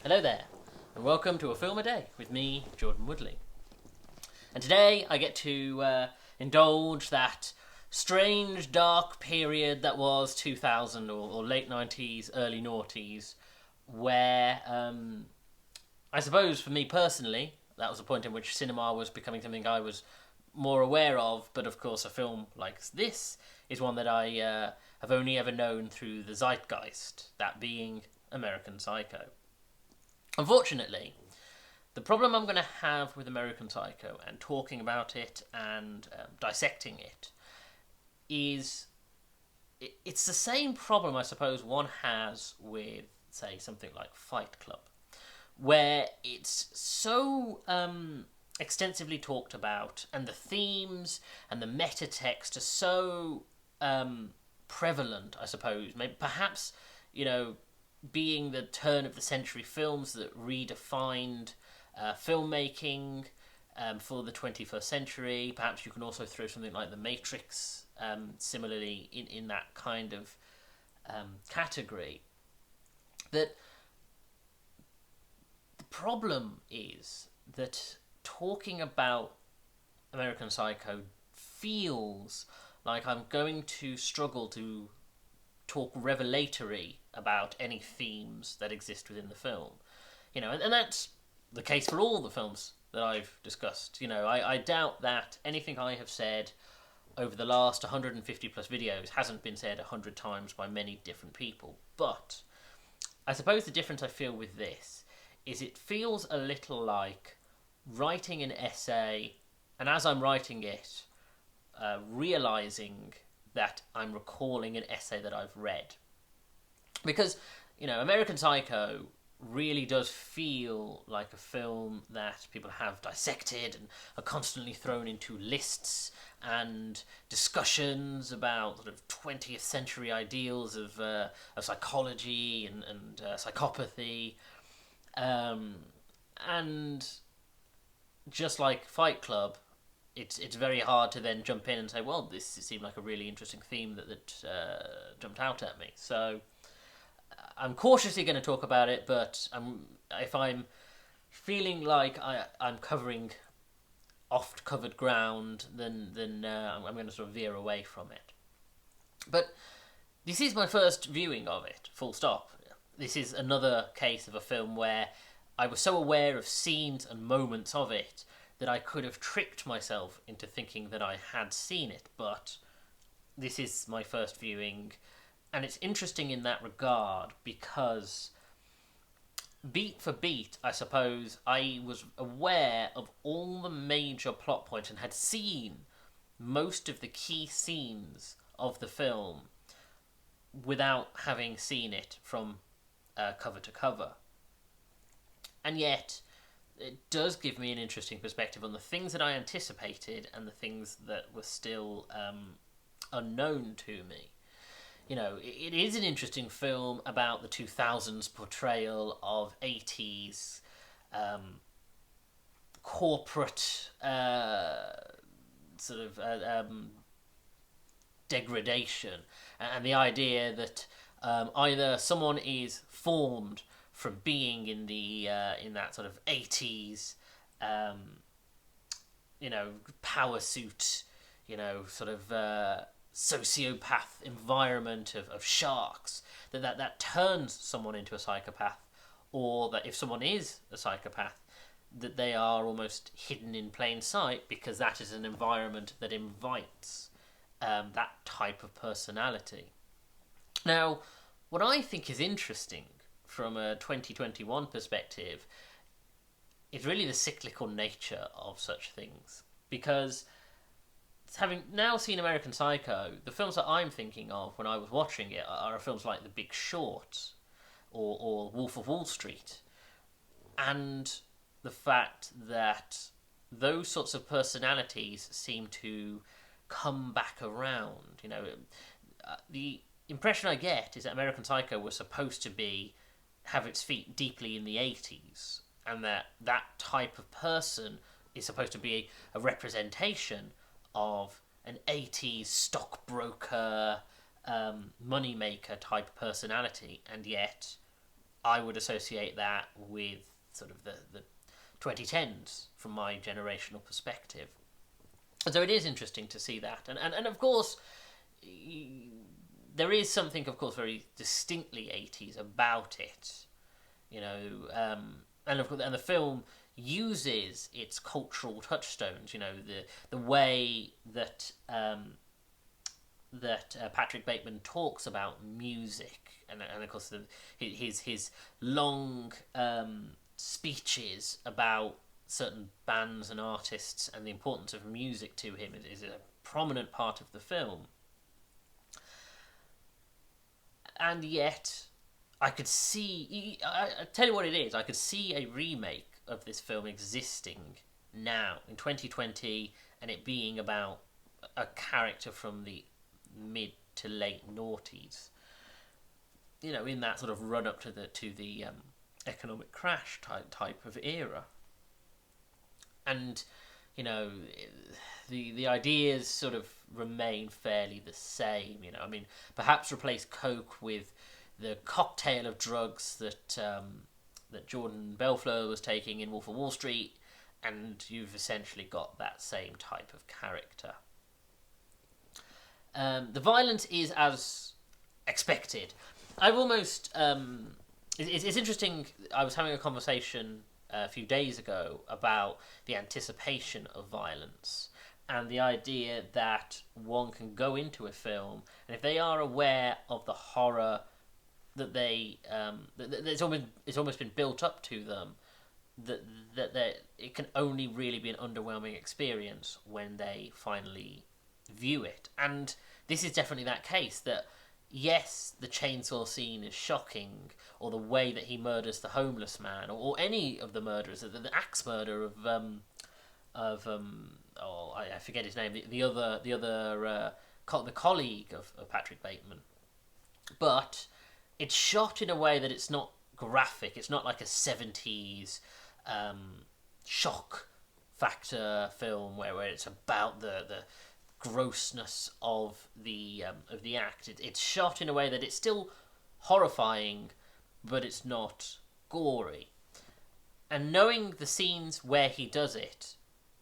Hello there, and welcome to A Film a Day with me, Jordan Woodley. And today I get to indulge that strange, dark period that was 2000 or late 90s, early noughties, where I suppose for me personally, that was a point in which cinema was becoming something I was more aware of, but of course a film like this is one that I have only ever known through the zeitgeist, that being American Psycho. Unfortunately, the problem I'm going to have with American Psycho and talking about it and dissecting it is it's the same problem I suppose one has with, say, something like Fight Club, where it's so extensively talked about and the themes and the meta text are so prevalent, I suppose. Maybe, perhaps, being the turn of the century films that redefined filmmaking for the 21st century. Perhaps you can also throw something like The Matrix similarly in that kind of category. That the problem is that talking about American Psycho feels like I'm going to struggle to talk revelatory about any themes that exist within the film. And that's the case for all the films that I've discussed. I doubt that anything I have said over the last 150 plus videos hasn't been said 100 times by many different people. But I suppose the difference I feel with this is it feels a little like writing an essay, and as I'm writing it, realising that I'm recalling an essay that I've read. Because, American Psycho really does feel like a film that people have dissected and are constantly thrown into lists and discussions about sort of 20th century ideals of psychology and psychopathy. And just like Fight Club, it's very hard to then jump in and say, well, this seemed like a really interesting theme that jumped out at me. So I'm cautiously going to talk about it, but if I'm feeling like I'm covering oft-covered ground, then I'm going to sort of veer away from it. But this is my first viewing of it, full stop. This is another case of a film where I was so aware of scenes and moments of it that I could have tricked myself into thinking that I had seen it, but this is my first viewing, and it's interesting in that regard because beat for beat, I suppose, I was aware of all the major plot points and had seen most of the key scenes of the film without having seen it from cover to cover. And yet it does give me an interesting perspective on the things that I anticipated and the things that were still unknown to me. It is an interesting film about the 2000s portrayal of 80s corporate degradation, and the idea that either someone is formed from being in that sort of 80s, power suit, sociopath environment of sharks, that turns someone into a psychopath, or that if someone is a psychopath, that they are almost hidden in plain sight because that is an environment that invites that type of personality. Now, what I think is interesting from a 2021 perspective is really the cyclical nature of such things, because having now seen American Psycho, the films that I'm thinking of when I was watching it are films like The Big Short or Wolf of Wall Street, and the fact that those sorts of personalities seem to come back around. The impression I get is that American Psycho was supposed to have its feet deeply in the 80s, and that type of person is supposed to be a representation of an 80s stockbroker, moneymaker type personality, and yet I would associate that with sort of the 2010s from my generational perspective. And so it is interesting to see that. And of course, there is something, of course, very distinctly 80s about it. You know, and of course, and the film uses its cultural touchstones. You know, the way that Patrick Bateman talks about music, and of course his long speeches about certain bands and artists and the importance of music to him is a prominent part of the film. And yet, I could see. I tell you what it is. I could see a remake of this film existing now in 2020, and it being about a character from the mid to late noughties. You know, in that sort of run up to the economic crash type of era. And you know, the ideas sort of remain fairly the same. You know, I mean, perhaps replace Coke with the cocktail of drugs that Jordan Belfleur was taking in Wolf of Wall Street, and you've essentially got that same type of character. The violence is as expected. I've almost... it's interesting, I was having a conversation a few days ago about the anticipation of violence and the idea that one can go into a film, and if they are aware of the horror that it's almost been built up to them, that it can only really be an underwhelming experience when they finally view it. And this is definitely that case, that yes, the chainsaw scene is shocking, or the way that he murders the homeless man, or any of the murderers, the axe murder of I forget his name, the colleague of Patrick Bateman. But it's shot in a way that it's not graphic. It's not like a 70s shock factor film where it's about the grossness of the act. It's shot in a way that it's still horrifying, but it's not gory. And knowing the scenes where he does it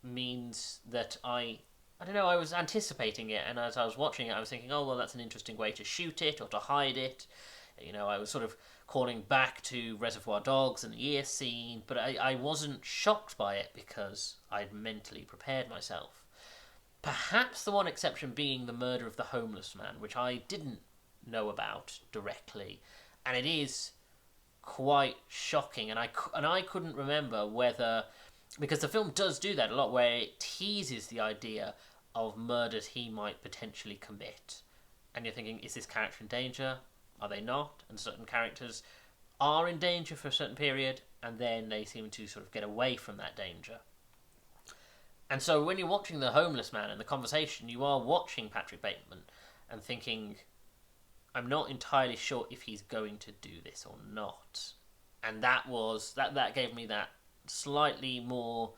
means that I don't know, I was anticipating it, and as I was watching it I was thinking, oh well, that's an interesting way to shoot it or to hide it. You know, I was sort of calling back to Reservoir Dogs and the ear scene, but I wasn't shocked by it because I'd mentally prepared myself. Perhaps the one exception being the murder of the homeless man, which I didn't know about directly, and it is quite shocking, and I couldn't remember whether, because the film does do that a lot, where it teases the idea of murders he might potentially commit, and you're thinking, is this character in danger? Are they not? And certain characters are in danger for a certain period, and then they seem to sort of get away from that danger. And so when you're watching the homeless man and the conversation, you are watching Patrick Bateman and thinking, I'm not entirely sure if he's going to do this or not. And that gave me that slightly more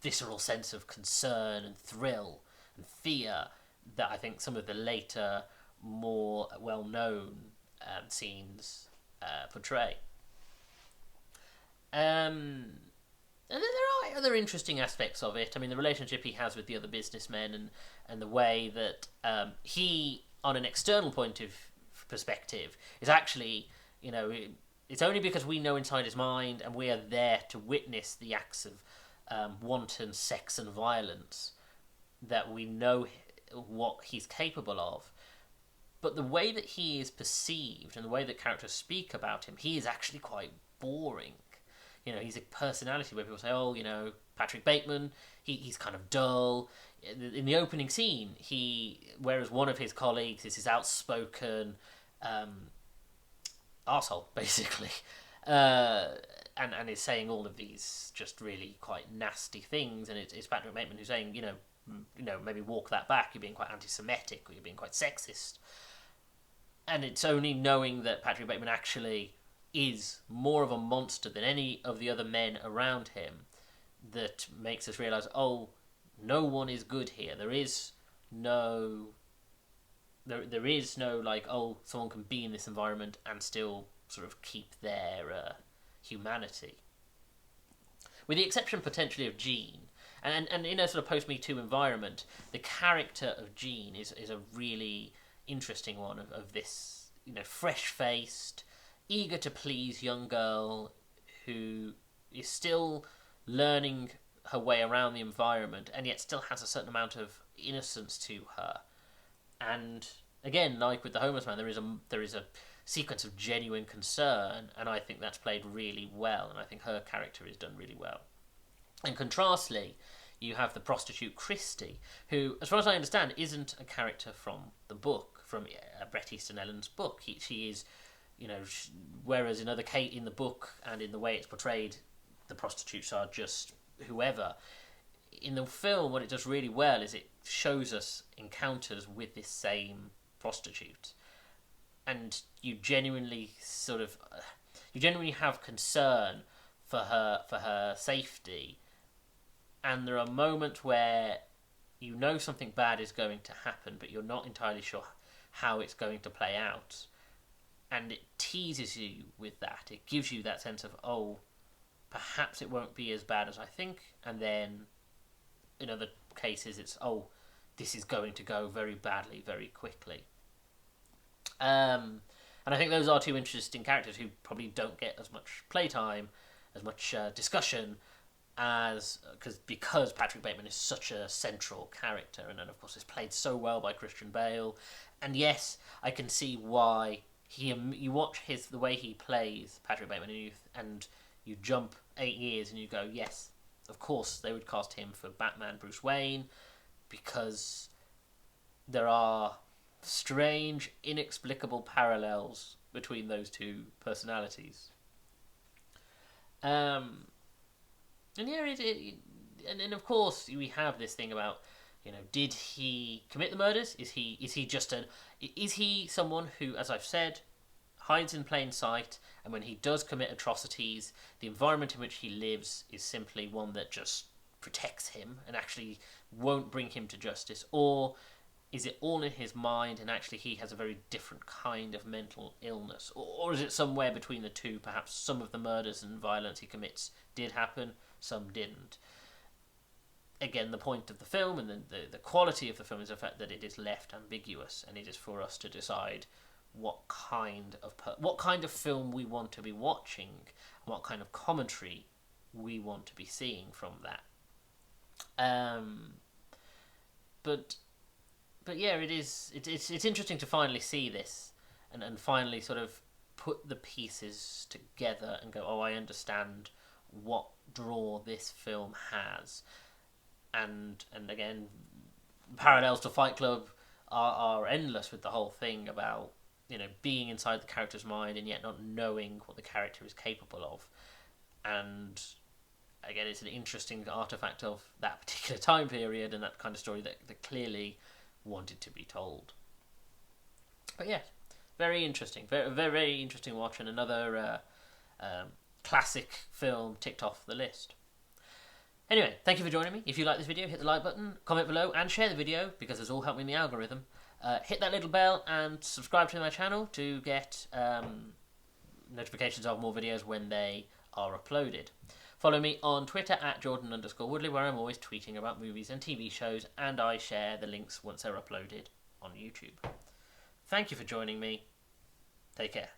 visceral sense of concern and thrill and fear that I think some of the later, more well-known scenes portray. And there are other interesting aspects of it. I mean, the relationship he has with the other businessmen, and the way that he, on an external point of perspective, is actually, you know, it's only because we know inside his mind and we are there to witness the acts of wanton sex and violence that we know what he's capable of. But the way that he is perceived and the way that characters speak about him, he is actually quite boring. You know, he's a personality where people say, oh, you know, Patrick Bateman, he's kind of dull. In the opening scene, whereas one of his colleagues is his outspoken arsehole, basically, and is saying all of these just really quite nasty things, and it's Patrick Bateman who's saying, you know, maybe walk that back, you're being quite anti-Semitic, or you're being quite sexist. And it's only knowing that Patrick Bateman actually is more of a monster than any of the other men around him that makes us realise, oh, no one is good here. There is no there is no like, oh, someone can be in this environment and still sort of keep their humanity, with the exception potentially of Jean. And in a sort of post Me Too environment, the character of Jean is a really interesting one of this, you know, fresh faced, eager to please young girl who is still learning her way around the environment and yet still has a certain amount of innocence to her. And again, like with the homeless man, there is a sequence of genuine concern, and I think that's played really well, and I think her character is done really well. And contrastly, you have the prostitute Christie, who, as far as I understand, isn't a character from the book, from Bret Easton Ellen's book. She is, you know, whereas in the book and in the way it's portrayed, the prostitutes are just whoever. In the film, what it does really well is it shows us encounters with this same prostitute, and you genuinely have concern for her safety. And there are moments where you know something bad is going to happen, but you're not entirely sure how it's going to play out. And it teases you with that. It gives you that sense of, oh, perhaps it won't be as bad as I think. And then in other cases, it's, oh, this is going to go very badly, very quickly. And I think those are two interesting characters who probably don't get as much playtime, as much discussion, because Patrick Bateman is such a central character, and then of course it's played so well by Christian Bale. And yes, I can see why you watch the way he plays Patrick Bateman, and you jump 8 years and you go, yes, of course they would cast him for Batman Bruce Wayne, because there are strange, inexplicable parallels between those two personalities. And yeah, and of course we have this thing about, you know, did he commit the murders? Is he someone who, as I've said, hides in plain sight, and when he does commit atrocities, the environment in which he lives is simply one that just protects him and actually won't bring him to justice? Or is it all in his mind and actually he has a very different kind of mental illness? Or is it somewhere between the two? Perhaps some of the murders and violence he commits did happen, some didn't. Again, the point of the film and the quality of the film is the fact that it is left ambiguous, and it is for us to decide what kind of film we want to be watching, and what kind of commentary we want to be seeing from that. But yeah, it's interesting to finally see this and finally sort of put the pieces together and go, oh, I understand what draw this film has. And again, parallels to Fight Club are endless with the whole thing about, you know, being inside the character's mind and yet not knowing what the character is capable of. And again, it's an interesting artifact of that particular time period and that kind of story that clearly wanted to be told. But yeah, very interesting, very, very interesting watch, and another classic film ticked off the list. Anyway, thank you for joining me. If you like this video, hit the like button, comment below, and share the video, because it's all helping the algorithm. Hit that little bell and subscribe to my channel to get notifications of more videos when they are uploaded. Follow me on Twitter at Jordan_Woodley, where I'm always tweeting about movies and TV shows, and I share the links once they're uploaded on YouTube. Thank you for joining me. Take care.